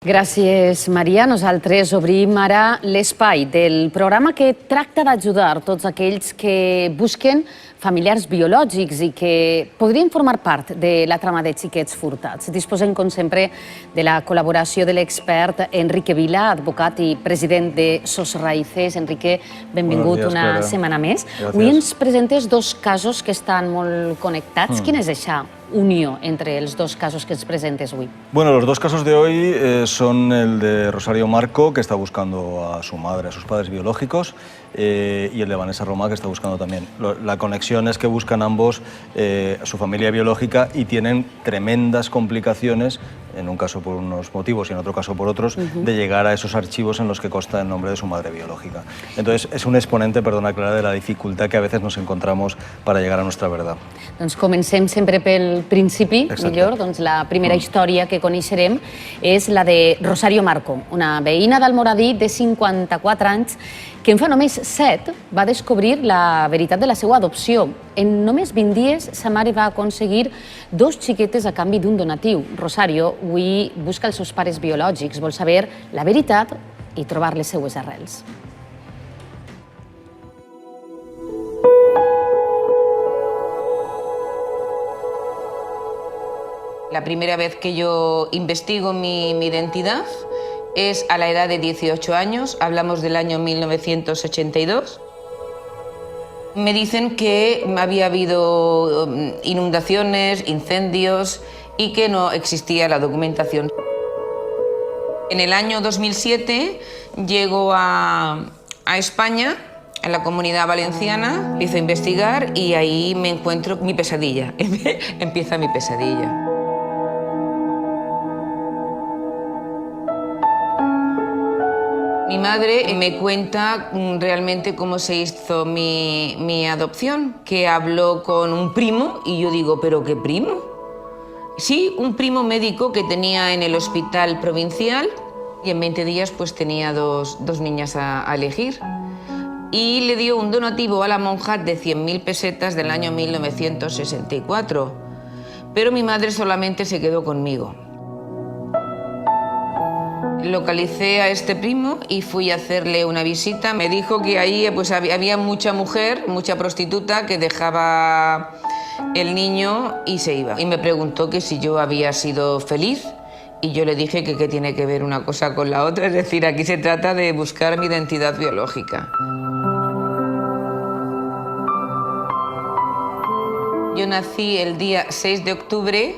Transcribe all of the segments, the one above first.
Gràcies, Maria. Nosaltres obrim ara l'espai del programa que tracta d'ajudar tots aquells que busquen familiars biològics i que podrien formar part de la trama de xiquets furtats. Disposem, com sempre, de la col·laboració de l'expert Enrique Vila, advocat i president de Sos Raíces. Enrique, benvingut una setmana més. Avui ens presentes dos casos que estan molt connectats. Quina és aquesta unió entre els dos casos que ens presentes hoy? Bueno, los dos casos de hoy son el de Rosario Marco, que está buscando a su madre, a sus padres biológicos, y el de Vanessa Roma, que está buscando también. La conexión es que buscan ambos a su familia biológica y tienen tremendas complicaciones, en un caso por unos motivos y en otro caso por otros, de llegar a esos archivos en los que consta el nombre de su madre biológica. Entonces, es un exponente, perdona Clara, de la dificultad que a veces nos encontramos para llegar a nuestra verdad. Doncs comencem sempre pel principi, millor. Doncs la primera història que coneixerem és la de Rosario Marco, una veïna d'Almoradí de 54 anys que en fa només 7 va descobrir la veritat de la seva adopció. En només 20 dies, sa mare va aconseguir 2 xiquetes a canvi d'un donatiu. Rosario avui busca els seus pares biològics, vol saber la veritat i trobar les seues arrels. La primera vez que yo investigo mi identidad es a la edad de 18 años, hablamos del año 1982. Me dicen que había habido inundaciones, incendios y que no existía la documentación. En el año 2007 llego a España, a la Comunidad Valenciana, empiezo a investigar y ahí me encuentro mi pesadilla, empieza mi pesadilla. Mi madre me cuenta realmente cómo se hizo mi adopción, que habló con un primo y yo digo, ¿pero qué primo? Sí, un primo médico que tenía en el hospital provincial y en 20 días pues tenía dos niñas a elegir. Y le dio un donativo a la monja de 100.000 pesetas del año 1964, pero mi madre solamente se quedó conmigo. Localicé a este primo y fui a hacerle una visita. Me dijo que ahí pues, había mucha mujer, mucha prostituta que dejaba el niño y se iba. Y me preguntó que si yo había sido feliz y yo le dije que qué tiene que ver una cosa con la otra. Es decir, aquí se trata de buscar mi identidad biológica. Yo nací el día 6 de octubre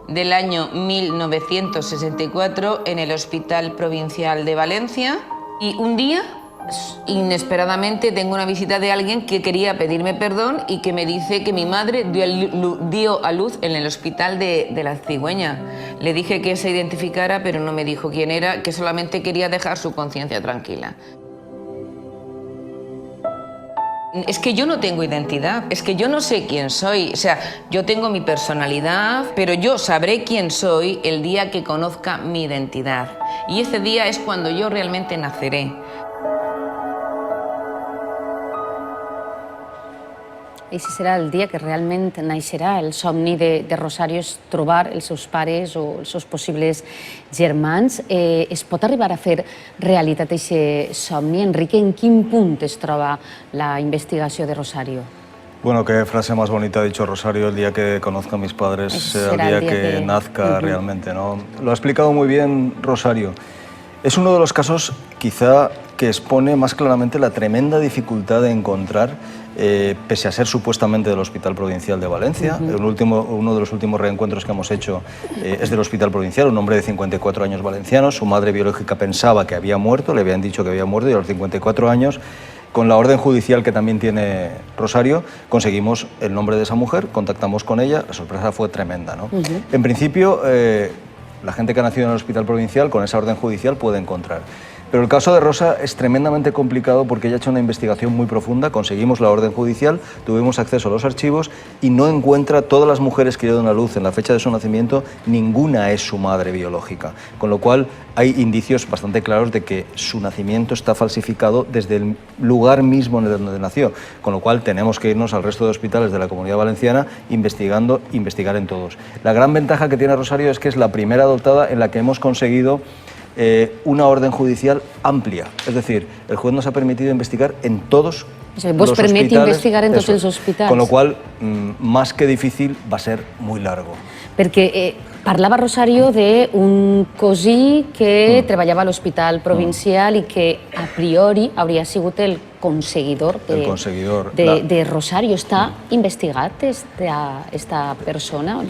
del año 1964 en el Hospital Provincial de Valencia y un día, inesperadamente, tengo una visita de alguien que quería pedirme perdón y que me dice que mi madre dio a luz en el Hospital de la Cigüeña. Le dije que se identificara, pero no me dijo quién era, que solamente quería dejar su conciencia tranquila. Es que yo no tengo identidad, es que yo no sé quién soy. O sea, yo tengo mi personalidad, pero yo sabré quién soy el día que conozca mi identidad. Y ese día es cuando yo realmente naceré. Ese serà el dia que realment naixerà. El somni de Rosario és trobar els seus pares o els seus possibles germans. Es pot arribar a fer realitat aquest somni? Enrique, en quin punt es troba la investigació de Rosario? Bueno, qué frase más bonita ha dicho Rosario: el día que conozca a mis padres será el día que nazca realmente, ¿no? Lo ha explicado muy bien Rosario. Es uno de los casos, quizá, que expone más claramente la tremenda dificultad de encontrar, pese a ser supuestamente del Hospital Provincial de Valencia. Uno de los últimos reencuentros que hemos hecho es del Hospital Provincial, un hombre de 54 años valenciano. Su madre biológica pensaba que había muerto, le habían dicho que había muerto, y a los 54 años, con la orden judicial que también tiene Rosario, conseguimos el nombre de esa mujer, contactamos con ella, la sorpresa fue tremenda, ¿no? En principio, la gente que ha nacido en el Hospital Provincial, con esa orden judicial, puede encontrar. Pero el caso de Rosa es tremendamente complicado porque ella ha hecho una investigación muy profunda, conseguimos la orden judicial, tuvimos acceso a los archivos y no encuentra todas las mujeres que dieron a luz en la fecha de su nacimiento, ninguna es su madre biológica. Con lo cual hay indicios bastante claros de que su nacimiento está falsificado desde el lugar mismo en donde nació. Con lo cual tenemos que irnos al resto de hospitales de la Comunidad Valenciana investigar en todos. La gran ventaja que tiene Rosario es que es la primera adoptada en la que hemos conseguido una orden judicial amplia. Es decir, el juez nos ha permitido investigar en todos vos los permet hospitales. investigar en tots els hospitals. Con lo cual, más que difícil, va a ser muy largo. Perquè parlava Rosario d'un cosí que treballava a l'Hospital Provincial i que a priori hauria sigut el conseguidor de Rosario. ¿Está investigat esta persona?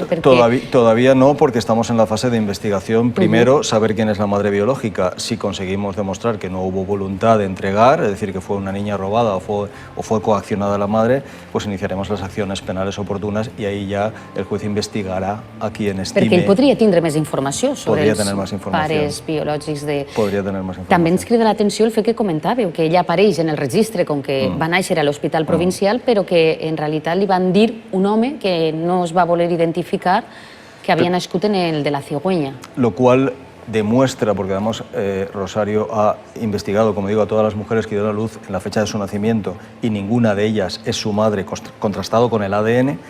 Todavía no, porque estamos en la fase de investigación. Primero, saber quién es la madre biológica. Si conseguimos demostrar que no hubo voluntad de entregar, es decir, que fue una niña robada o fue coaccionada la madre, pues iniciaremos las acciones penales oportunas y ahí ya el juez investigará a quien estime. Perquè ell podria tindre més informació sobre els pares biològics de... Podria tenir més informació. També ens crida l'atenció el fet que comentàveu, que ella apareix en el registre com que va néixer a l'Hospital Provincial, però que en realitat li van dir un home que no es va voler identificar que havia nascut en el de la Cigüeña. Lo cual demuestra, porque además Rosario ha investigado, como digo, a todas las mujeres que dieron a luz en la fecha de su nacimiento y ninguna de ellas es su madre, contrastado con el ADN,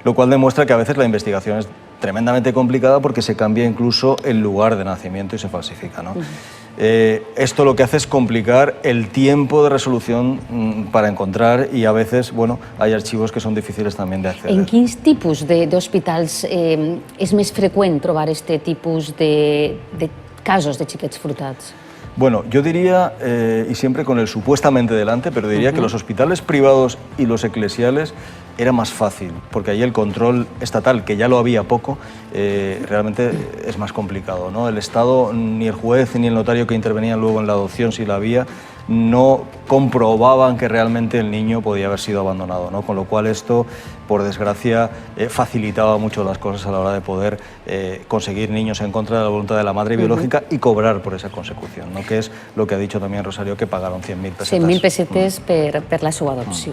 lo cual demuestra que a veces la investigación es tremendamente complicada porque se cambia incluso el lugar de nacimiento y se falsifica, ¿no? Esto lo que hace es complicar el tiempo de resolución para encontrar y a veces, bueno, hay archivos que son difíciles también de acceder. En quins tipus d'hospitals és més freqüent trobar este tipus de casos de xiquets furtats? Bueno, yo diría, y siempre con el supuestamente delante, pero diría que los hospitales privados y los eclesiales era más fácil, porque ahí el control estatal, que ya lo había poco, realmente es más complicado, ¿no? El Estado, ni el juez ni el notario que intervenían luego en la adopción, si la había, no comprobaban que realmente el niño podía haber sido abandonado, ¿no? Con lo cual esto, por desgracia, facilitaba mucho las cosas a la hora de poder conseguir niños en contra de la voluntad de la madre biológica y cobrar por esa consecución, ¿no? Que es lo que ha dicho también Rosario, que pagaron 100.000 pesetas. 100.000 pesetes per la seva adopció.